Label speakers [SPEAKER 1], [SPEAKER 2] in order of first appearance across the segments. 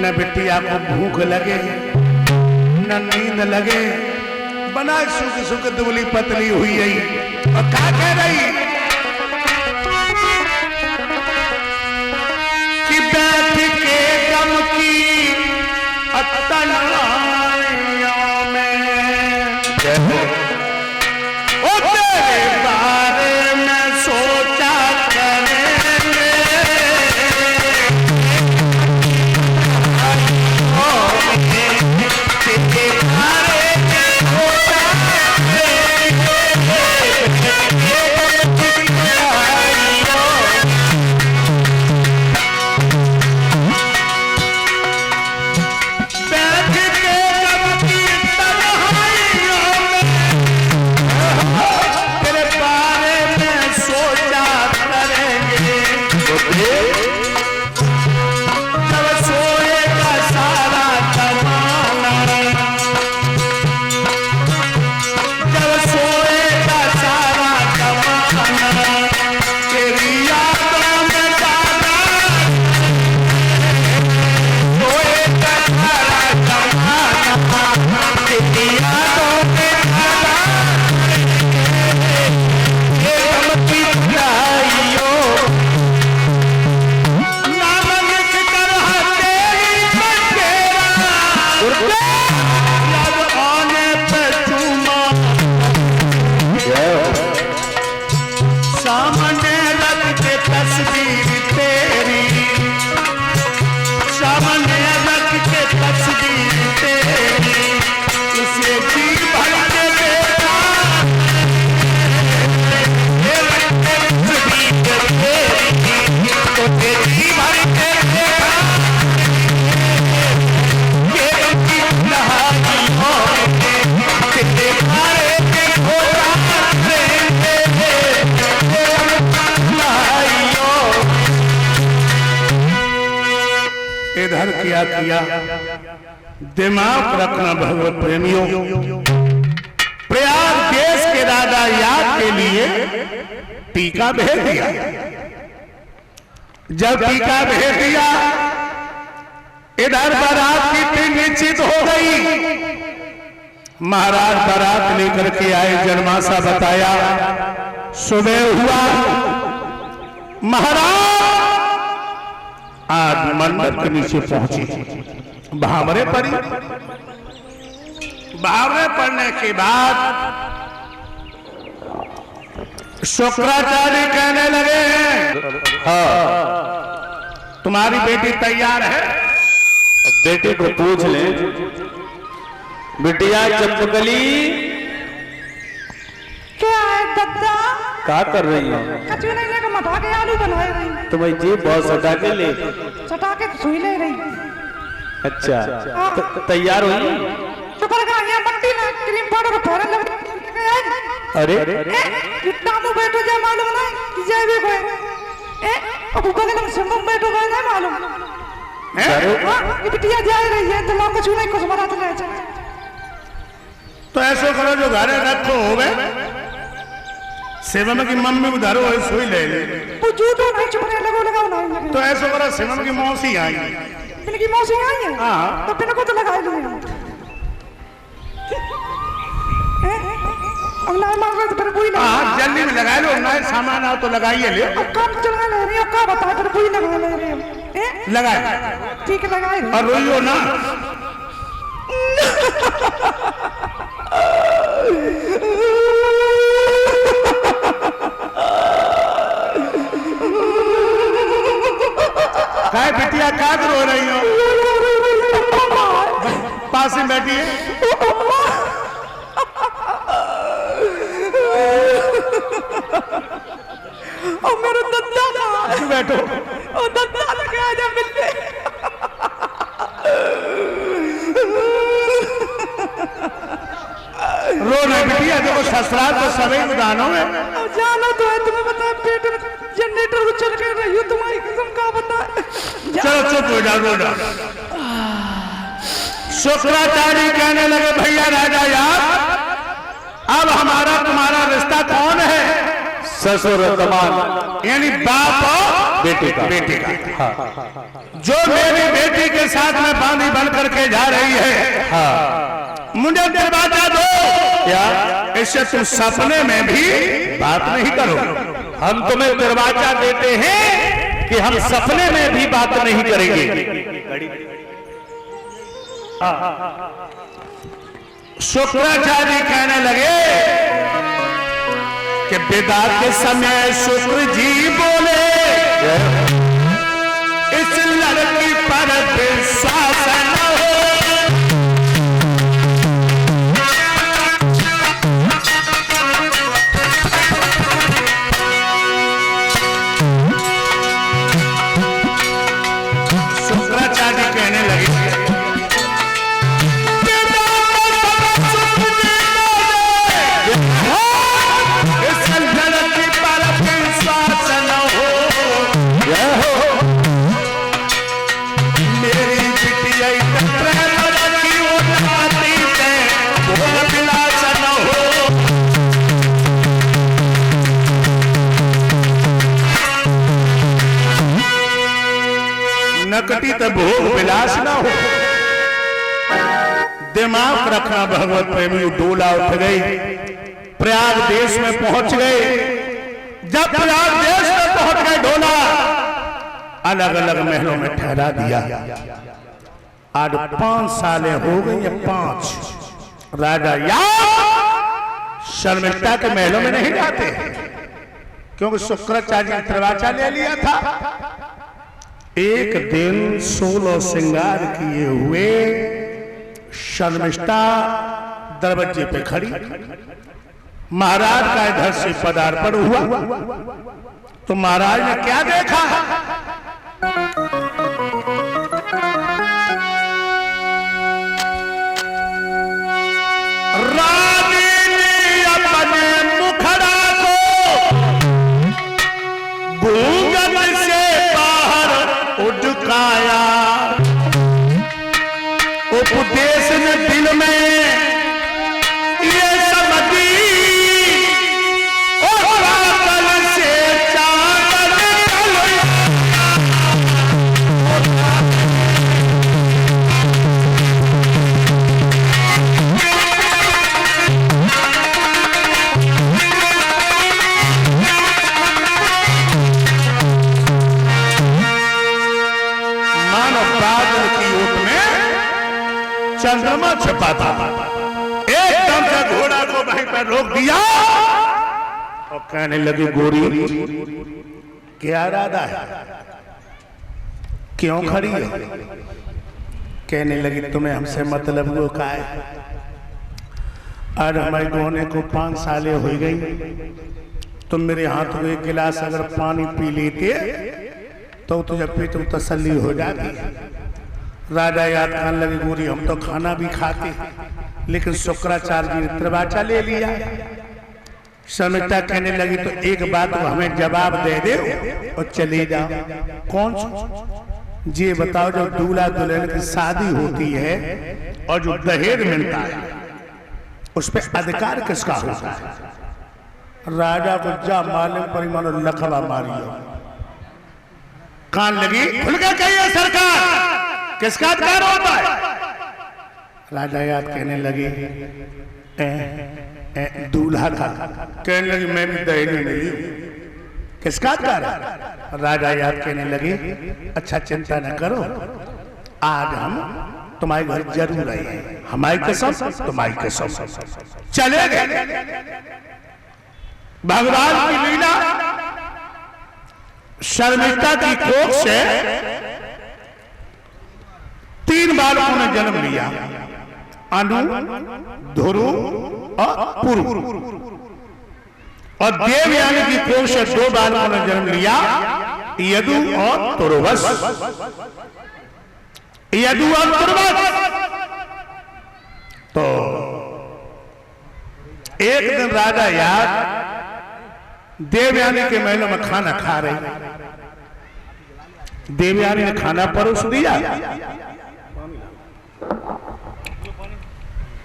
[SPEAKER 1] न बिटिया को भूख लगे न नींद लगे, बना सुख सुख दुबली पतली हुई है। और क्या कह रही कि बैठ के गम की तन्हाइयों में ओ तेरे बारे में सोचा करेंगे, तेरे बारे में सोचा इधर क्या किया। दिमाग रखना भगवत प्रेमियों, प्रयाग देश के राजा याद के लिए टीका भेज दिया। जब टीका भेज दिया, इधर बारात की टीम निश्चित हो गई। महाराज बारात लेकर के आए, जन्माशा बताया। सुबह हुआ, महाराज आज मंडप के नीचे पहुंची, भावरे पड़ी। भावरे पड़ने के बाद शुक्राचार्य कहने लगे हैं, हाँ तुम्हारी बेटी तैयार है।
[SPEAKER 2] बेटे को पूछ ले। बिटिया चंपकली
[SPEAKER 3] क्या है दद्दा?
[SPEAKER 2] क्या कर रही हो?
[SPEAKER 3] कचू नहीं लेकर मठा के आलू बनाए रही।
[SPEAKER 2] तुम्हें जी बहुत सटा के ले,
[SPEAKER 3] सटा के सुई ले रही।
[SPEAKER 2] अच्छा तैयार हो गई?
[SPEAKER 3] तो कर गया यहाँ मट्टी ना क्रीम पाउडर फेरन लग।
[SPEAKER 2] अरे
[SPEAKER 3] कितना मुंह बैठो जा मालूम नहीं कि जय भी कोई अब ऊपर के संगम बैठो गए नहीं मालूम है। ये बिटिया जा रही है तो लोग कचू नहीं कुछ बना तो ले जाए।
[SPEAKER 1] तो ऐसा करो जो घर रखो हो गए सेवम की मम्मी उधारो है सोई ले ले।
[SPEAKER 3] वो झूठो नहीं चुपने लगो लगाओ नहीं।
[SPEAKER 1] तो ऐसा करो सेवम की मौसी आई।
[SPEAKER 3] इनकी मौसी आई है?
[SPEAKER 1] हाँ।
[SPEAKER 3] तो फिर को तो लगा लिया। अब ना मांग रहे तो फिर कोई लगा।
[SPEAKER 1] हाँ जल्दी में लगा लो, नए सामान आओ तो लगाइए ले।
[SPEAKER 3] अब काम चला ले रही हो, क्या बता फिर कोई लगा ले रही हो।
[SPEAKER 1] लगाए
[SPEAKER 3] ठीक है लगाए।
[SPEAKER 1] और रोइयो ना। काय बिटिया क्या रो रही हो? पास में बैठी है।
[SPEAKER 3] और मेरा दद्दा का
[SPEAKER 1] बैठो।
[SPEAKER 3] और दद्दा लगे आजा मिलने।
[SPEAKER 1] रो रही बिटिया, देखो ससुराल तो सभी उदानों में।
[SPEAKER 3] जानो तो है, तुम्हें बता पेट में जनरेटर को चल कर रही हो, तुम्हारी कसम का बता।
[SPEAKER 1] चलो चुप हो जाओ, रो जाओ। शुक्राचार्य कहने लगे भैया राजा यार, अब हमारा तुम्हारा रिश्ता कौन है?
[SPEAKER 2] ससुर दमाद,
[SPEAKER 1] यानी बाप और
[SPEAKER 2] बेटे का।
[SPEAKER 1] बेटे का। हाँ। जो मेरी बेटी के साथ में बन करके जा रही है।
[SPEAKER 2] हाँ
[SPEAKER 1] मुझे दरवाजा दो।
[SPEAKER 2] क्या?
[SPEAKER 1] इससे तुम सपने में भी बात नहीं करो।
[SPEAKER 2] हम तुम्हें दरवाजा देते हैं कि हम सपने में भी बात नहीं करेंगे।
[SPEAKER 1] शुक्राचार्य कहने लगे कि विदा के समय शुक्र जी बोले, इस लड़की पर विश्वास न हो। शुक्राचार्य कहने लगे नकटी तो भोग विलास ना हो। दिमाग रखना भगवत प्रेमी। डोला उठ गई, प्रयाग देश में पहुंच गए। जब प्रयाग देश में पहुंच गए, डोला अलग अलग महलों में ठहरा दिया। आज 5 सालें हो गई या 5। राजा याद शर्मिष्ठा के महलों में नहीं जाते, क्योंकि शुक्राचार्य ने दरवाजा ले लिया था। एक दिन 16 श्रृंगार किए हुए शर्मिष्ठा दरवाजे पे खड़ी। महाराज का इधर से पदार्पण हुआ तो महाराज ने क्या देखा? रानी ने अपने मुखड़ा को घूंघट से उठकाया। उपदेश ने दिल में ये समझी, और बादल से चादर चंद्रमा छपा था। एकदम से घोड़ा को वहीं पर रोक दिया और कहने लगी, गोरी क्या इरादा है, क्यों खड़ी हो? कहने लगी, तुम्हें हमसे मतलब वो का है? आज हमारे दोनों को 5 सालें हो गई। तुम मेरे हाथ में एक गिलास अगर पानी पी लेते तो तुझे पेट में तसल्ली हो जाती। राजा याद करने लगे, गोरी हम तो खाना भी खाते, लेकिन शुक्राचार्य जी ने दरवाजा ले लिया। शर्मिष्ठा कहने लगी, तो एक बात को हमें जवाब दे दे और चले जाओ। कौन सा? ये बताओ, जो दूल्हा दुल्हन की शादी होती है और जो दहेज मिलता है उस पर अधिकार किसका होता है? राजा को जा मालूम परिमाण लखवा मारियो। कान लगी, खुल के कहिए सरकार, किसका अधिकार होता है? राजा याद कहने लगी, दूल्हा का। कहने लगी, मैं भी दहेज में मिली हूं, किसका अधिकार है? राजा याद कहने लगी, अच्छा चिंता न करो, आज हम तुम्हारे घर जरूर आए, हमारी कसम तुम्हारी कसम। चले गए। भगवान की लीला, शर्मिष्ठा की कोख से 3 बालकों ने जन्म लिया, अनु, ध्रुव और पुरु। और देवयानी की कोख से 2 बालकों ने जन्म लिया, यदु और तुर्वस। यदु और तुर्वस। तो एक दिन राजा याद देवयानी के महलों में खाना खा रही। देवयानी ने खाना परोस दिया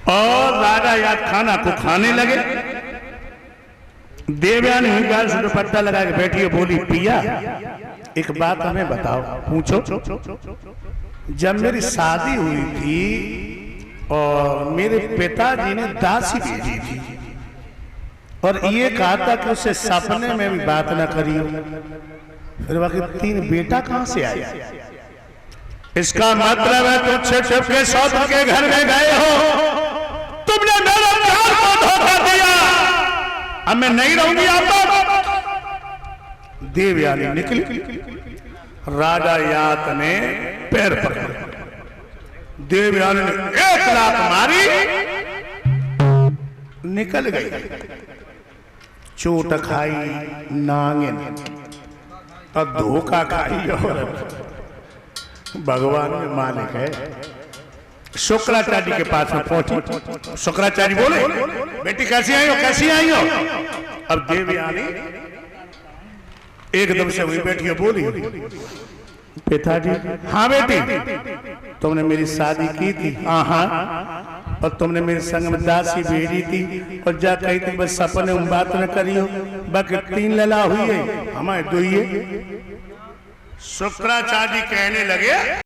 [SPEAKER 1] और राजा याद खाना को खाने लगे। देवयानी गाल से दुपट्टा लगा के बैठी, बोली, पिया एक बात हमें बताओ। पूछो। जब मेरी शादी हुई थी और मेरे पिताजी ने दासी भेजी थी और ये कहा था कि उसे सपने में भी बात न करियो। फिर बाकी 3 बेटा कहां से आया?
[SPEAKER 2] इसका मतलब है तुम छिप के सौत के घर में गए हो, तुमने मेरे प्यार को धोखा दिया। अब मैं नहीं रहूंगी आप।
[SPEAKER 1] देवयानी निकली, राजा यात ने पैर पकड़े, देवयानी ने 1 लात मारी, निकल गई। चोट खाई नांगन और धोखा खाई औरत। भगवान में मालिक है। शुक्राचार्य के पास में पहुंची। शुक्राचार्य बोले, बेटी कैसी आई हो, कैसी आई हो? अब देवयानी एकदम से वही बैठी हो, बोली, पिताजी। हाँ बेटी, तुमने मेरी शादी की थी। हाँ, और तुमने मेरे संग में दासी भेजी थी और जा कही थी बस सपने में बात न करियो, बाकी 3 लला हुई है, हमारे 2 ही है। शुक्राचार्य कहने लगे,